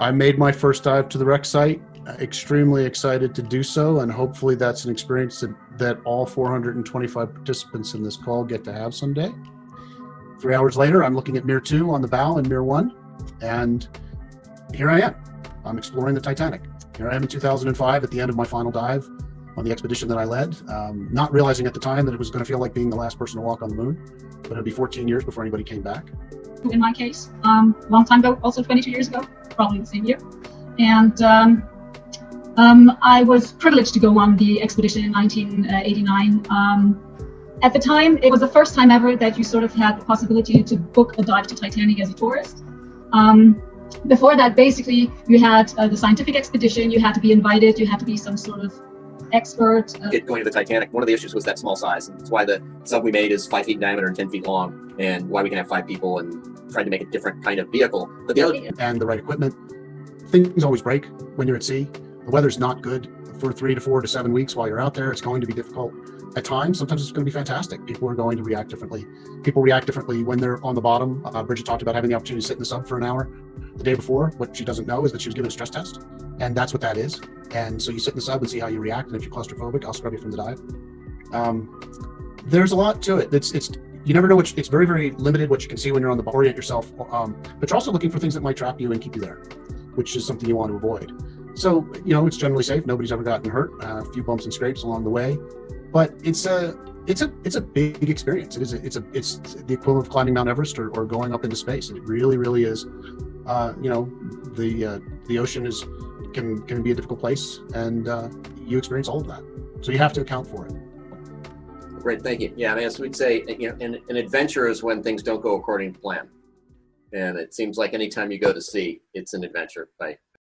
I made my first dive to the wreck site. Extremely excited to do so, and hopefully that's an experience that all 425 participants in this call get to have someday. 3 hours later, I'm looking at Mirror 2 on the bow and Mirror 1, and here I am. I'm exploring the Titanic. Here I am in 2005 at the end of my final dive on the expedition that I led, not realizing at the time that it was going to feel like being the last person to walk on the moon, but it'd be 14 years before anybody came back. In my case, long time ago, also 22 years ago, probably the same year. And I was privileged to go on the expedition in 1989. At the time, it was the first time ever that you sort of had the possibility to book a dive to Titanic as a tourist. Before that, basically, you had the scientific expedition, you had to be invited, you had to be some sort of expert. Going to the Titanic, one of the issues was that small size. And that's why the sub we made is 5 feet in diameter and 10 feet long, and why we can have 5 people and tried to make a different kind of vehicle. But the other and the right equipment. Things always break when you're at sea. The weather's not good for 3 to 4 to 7 weeks while you're out there. It's going to be difficult at times. Sometimes it's going to be fantastic. People are going to react differently. People react differently when they're on the bottom. Bridget talked about having the opportunity to sit in the sub for an hour the day before. What she doesn't know is that she was given a stress test, and that's what that is. And so you sit in the sub and see how you react. And if you're claustrophobic, I'll scrub you from the dive. There's a lot to it. It's you never know which. It's very, very limited what you can see when you're on the orient yourself. But you're also looking for things that might trap you and keep you there, which is something you want to avoid. So, it's generally safe. Nobody's ever gotten hurt. A few bumps and scrapes along the way, but it's a big experience. It's the equivalent of climbing Mount Everest or going up into space. It really, really is. The ocean can be a difficult place, and you experience all of that. So you have to account for it. Great, thank you. Yeah, I mean, as we'd say, an adventure is when things don't go according to plan, and it seems like anytime you go to sea, it's an adventure. Right?